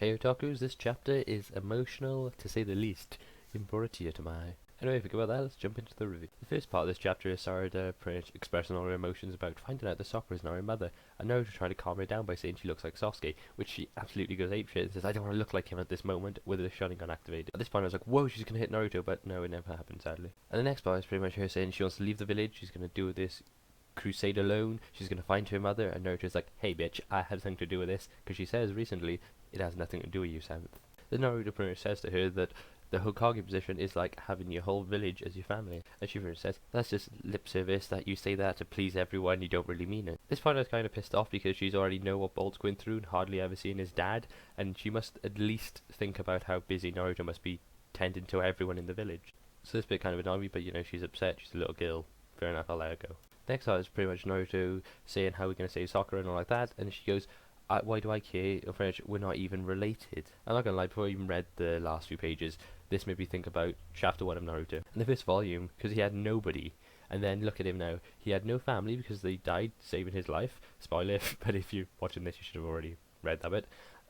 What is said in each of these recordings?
Hey otakus, this chapter is emotional to say the least. Imporitia to my. Anyway, forget about that, let's jump into the review. The first part of this chapter is Sarada pretty much expressing all her emotions about finding out that Sakura is not her mother, and Naruto trying to calm her down by saying she looks like Sasuke, which she absolutely goes apeshit and says, I don't want to look like him at this moment, with the Sharingan activated. At this point I was like, whoa, she's gonna hit Naruto, but no, it never happened, sadly. And the next part is pretty much her saying she wants to leave the village, she's gonna do this crusade alone, she's gonna find her mother, and Naruto's like, hey bitch, I had something to do with this, because she says recently, it has nothing to do with you, Seventh. Then Naruto pretty much says to her that the Hokage position is like having your whole village as your family. And she pretty much says, that's just lip service, that you say that to please everyone, you don't really mean it. This point I was kind of pissed off because she's already know what Bolt's going through and hardly ever seen his dad, and she must at least think about how busy Naruto must be tending to everyone in the village. So this bit kind of annoyed me, but you know, she's upset, she's a little girl. Fair enough, I'll let her go. Next part is pretty much Naruto saying how we're going to save Sakura and all like that, and she goes, why do I care? We're not even related. I'm not gonna lie, before I even read the last few pages, this made me think about chapter 1 of Naruto. In the first volume, because he had nobody, and then look at him now, he had no family because they died saving his life. Spoiler, but if you're watching this you should have already read that bit.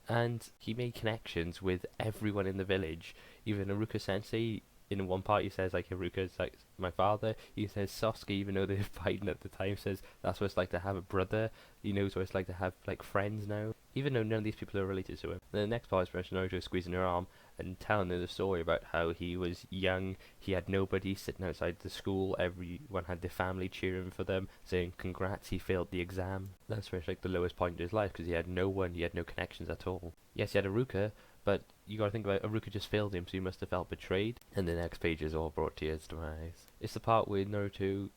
And he made connections with everyone in the village. Even Haruka Sensei, in one part he says like Haruka's like my father. He says Sasuke, even though they're fighting at the time, says that's what it's like to have a brother. He knows what it's like to have like friends now, even though none of these people are related to him. And the next part is Naruto squeezing her arm and telling her the story about how he was young, he had nobody, sitting outside the school, everyone had their family cheering for them, saying congrats, he failed the exam. That's pretty much like the lowest point in his life, because he had no one, he had no connections at all. Yes, he had Haruka, but you gotta think about it, Haruka just failed him, so he must have felt betrayed. And the next page is all brought tears to my eyes. It's the part where Naruto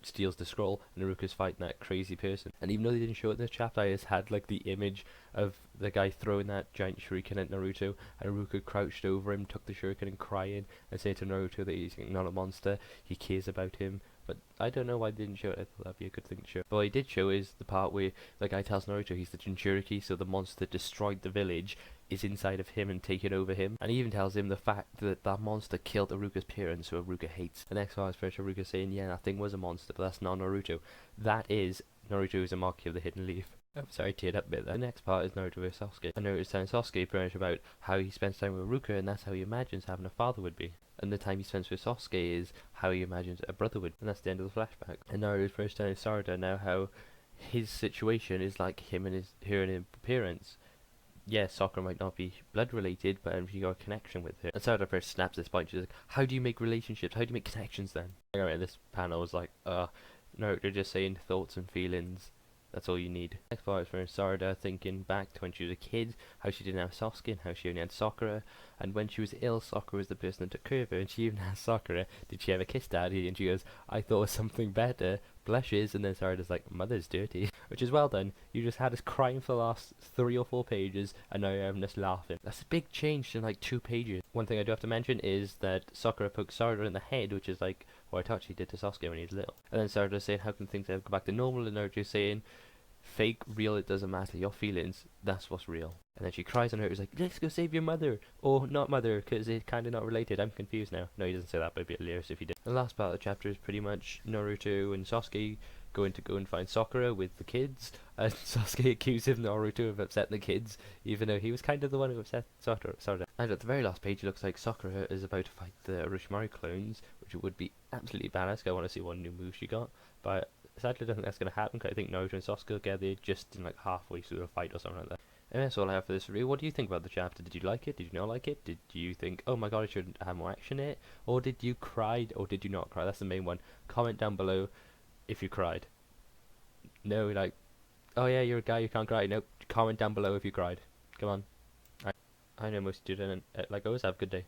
steals the scroll and Haruka's fighting that crazy person. And even though they didn't show it in this chapter, I just had like the image of the guy throwing that giant shuriken at Naruto, and Haruka crouched over him, took the shuriken and crying, and saying to Naruto that he's not a monster, he cares about him. But I don't know why they didn't show it. I thought that'd be a good thing to show. But what I did show is the part where the guy tells Naruto he's the Jinchuriki, so the monster that destroyed the village is inside of him and taking over him. And he even tells him the fact that that monster killed Haruka's parents, who Haruka hates. The next part is Haruka saying, yeah, that thing was a monster, but that's not Naruto. That is Naruto Uzumaki of the Hidden Leaf. I'm sorry, teared up a bit there. The next part is Naruto vs Sasuke. And Naruto's telling Sasuke pretty much about how he spends time with Haruka, and that's how he imagines having a father would be. And the time he spends with Sasuke is how he imagines a brother would. And that's the end of the flashback. And Naruto's first telling Sarada now how his situation is like him and her and his parents. Yes, Sakura might not be blood related, but you got a connection with her. And Sarada first snaps this point. She's like, how do you make relationships? How do you make connections then? Anyway, this panel was like, Naruto just saying thoughts and feelings. That's all you need. Next part is from Sarada thinking back to when she was a kid, how she didn't have Sasuke and how she only had Sakura, and when she was ill, Sakura was the person that took care of her, and she even asked Sakura, did she ever kiss daddy? And she goes, I thought it was something better, blushes, and then Sarada's like, mother's dirty. Which is well done. You just had us crying for the last 3 or 4 pages, and now you're having us laughing. That's a big change in like 2 pages. One thing I do have to mention is that Sakura pokes Sarada in the head, which is like what Itachi did to Sasuke when he was little. And then Sarada's saying, how can things ever go back to normal? And Naruto's saying, fake, real, it doesn't matter. Your feelings, that's what's real. And then she cries on her. It's like, let's go save your mother. Or not mother, because they're kind of not related. I'm confused now. No, he doesn't say that, but it'd be hilarious if he did. The last part of the chapter is pretty much Naruto and Sasuke going to go and find Sakura with the kids. And Sasuke accuses Naruto of upsetting the kids, even though he was kind of the one who upset Sakura. And at the very last page, it looks like Sakura is about to fight the Orochimaru clones, which would be absolutely badass. I want to see what new move she got. But sadly, I don't think that's going to happen, because I think Naruto and Sasuke will get there just in like halfway through a fight or something like that. And that's all I have for this review. What do you think about the chapter? Did you like it? Did you not like it? Did you think, oh my god, I should have more action in it? Or did you cry? Or did you not cry? That's the main one. Comment down below if you cried. No, like, oh yeah, you're a guy, you can't cry. Nope. Comment down below if you cried. Come on. I know most of you didn't. Like always, have a good day.